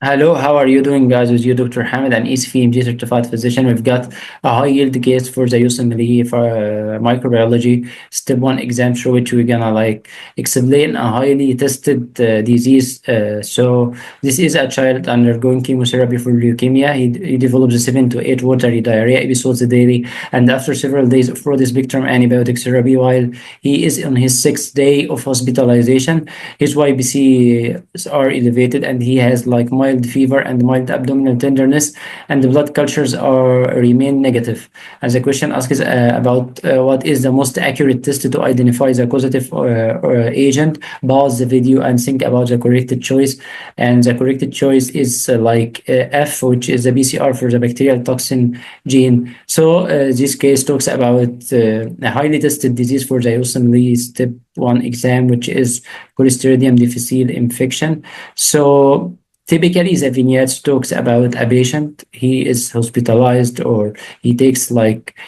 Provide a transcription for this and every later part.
Hello, how are you doing, guys? With you, Dr. Hamid, an ECFMG certified physician. We've got a high yield case for the USMLE for microbiology step one exam, through which we're gonna explain a highly tested disease. So this is a child undergoing chemotherapy for leukemia. He develops 7 to 8 watery diarrhea episodes daily, and after several days of broad spectrum antibiotic therapy, while he is on his 6th day of hospitalization, his YBC are elevated, and he has mild fever and mild abdominal tenderness, and the blood cultures are remain negative. And the question asks about what is the most accurate test to identify the causative agent. Pause the video and think about the corrected choice. And the corrected choice is F, which is the BCR for the bacterial toxin gene. So this case talks about a highly tested disease for the USMLE step one exam, which is Clostridium difficile infection. So typically, the vignette talks about a patient. He is hospitalized, or he takes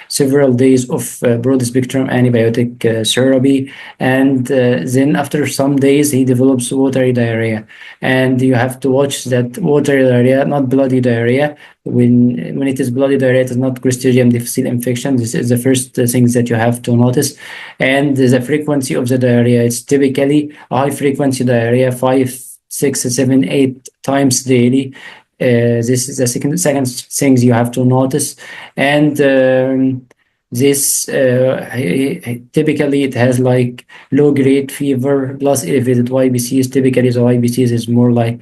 several days of broad spectrum antibiotic therapy, and then after some days he develops watery diarrhea. And you have to watch that watery diarrhea, not bloody diarrhea. When it is bloody diarrhea, it is not Clostridium difficile infection. This is the first thing that you have to notice. And the frequency of the diarrhea, it's typically a high frequency diarrhea, 5, 6, 7, 8 times daily. This is the second things you have to notice. And this typically it has low grade fever plus elevated YBCs. Typically the YBCs is more like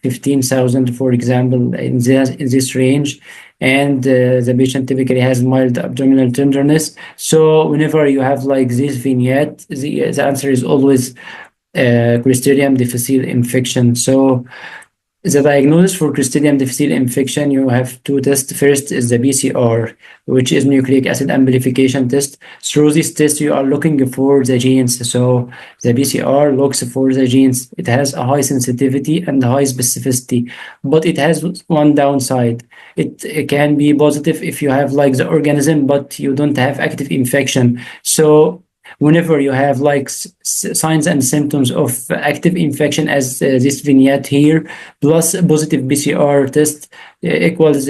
15,000, for example, in this range. And the patient typically has mild abdominal tenderness. So whenever you have this vignette, the answer is always Clostridium difficile infection. So the diagnosis for Clostridium difficile infection, you have two tests. First is the PCR, which is nucleic acid amplification test. Through this test, you are looking for the genes. So the PCR looks for the genes. It has a high sensitivity and high specificity, but it has one downside. It can be positive if you have the organism, but you don't have active infection. So whenever you have signs and symptoms of active infection, as this vignette here, plus a positive PCR test equals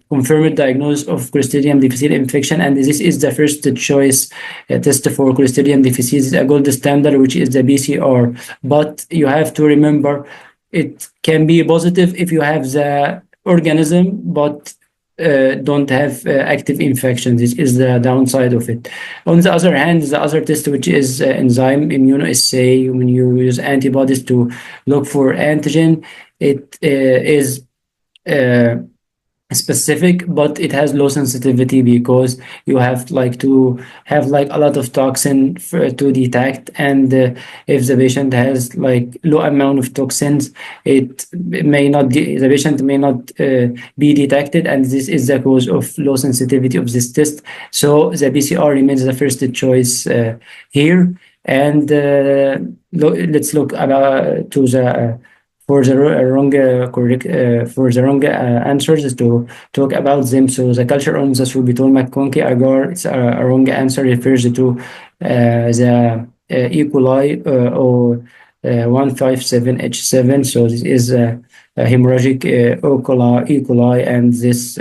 confirmed diagnosis of Clostridium difficile infection. And this is the first choice test for Clostridium difficile. It's a gold standard, which is the PCR. But you have to remember, it can be positive if you have the organism, but don't have active infection. This is the downside of it. On the other hand, the other test, which is enzyme immunoassay, when you use antibodies to look for antigen, it is specific, but it has low sensitivity because you have to have a lot of toxin to detect. And if the patient has low amount of toxins, the patient may not be detected, and this is the cause of low sensitivity of this test. So the PCR remains the first choice here. And let's look about to the for the wrong correct for the wrong answers to talk about them. So the culture on the sorbitol McConkey agar, it's a wrong answer, refers to the E. coli or 157H7. So this is hemorrhagic E. coli, and this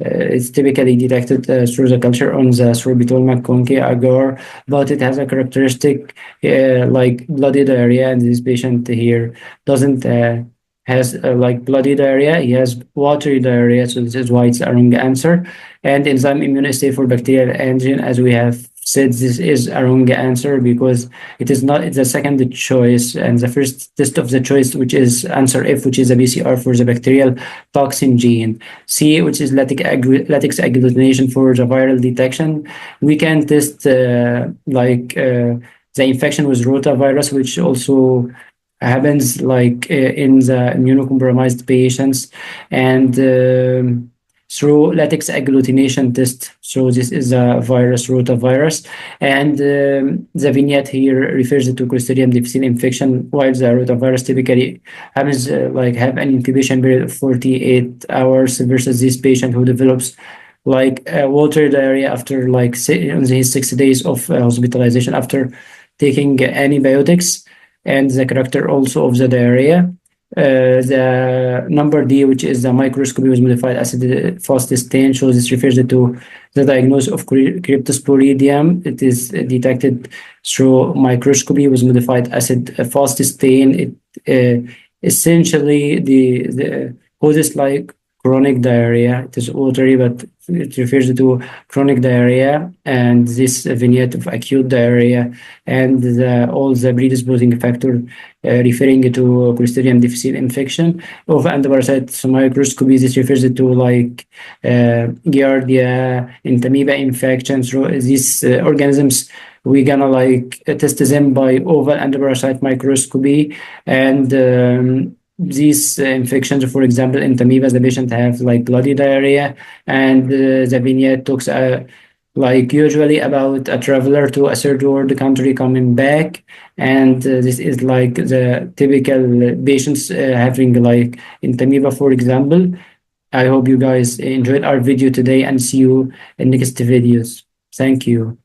it's typically detected through the culture on the sorbitol McConkey agar, but it has a characteristic like bloody diarrhea, and this patient here doesn't has bloody diarrhea. He has watery diarrhea, so this is why it's a wrong answer. And enzyme immunoassay for bacterial antigen, as we have said, this is a wrong answer because it is not. It's the second choice, and the first test of the choice, which is answer F, which is a PCR for the bacterial toxin gene. C, which is latex agglutination for the viral detection. We can test the infection with rotavirus, which also happens in the immunocompromised patients, and through latex agglutination test. So this is a virus, rotavirus, and the vignette here refers to Clostridium difficile infection, while the rotavirus typically happens have an incubation period of 48 hours versus this patient who develops water diarrhea after his 6 days of hospitalization after taking antibiotics. And the character also of the diarrhea, The number D, which is the microscopy with modified acid fast stain, shows this refers to the diagnosis of cryptosporidium. It is detected through microscopy with modified acid fast stain. It essentially the causes like chronic diarrhea. It is watery, but it refers to chronic diarrhea, and this vignette of acute diarrhea, and all the predisposing factor referring to Clostridium difficile infection of enteroparasite microscopy. This refers to like Giardia, Entamoeba infections. These organisms we're gonna like test them by oval enteroparasite microscopy, and these infections, for example, entamoeba, the patient have like bloody diarrhea, and the vignette talks like usually about a traveler to a third world country coming back, and this is like the typical patients having like entamoeba, for example. I hope you guys enjoyed our video today, and see you in next videos. Thank you.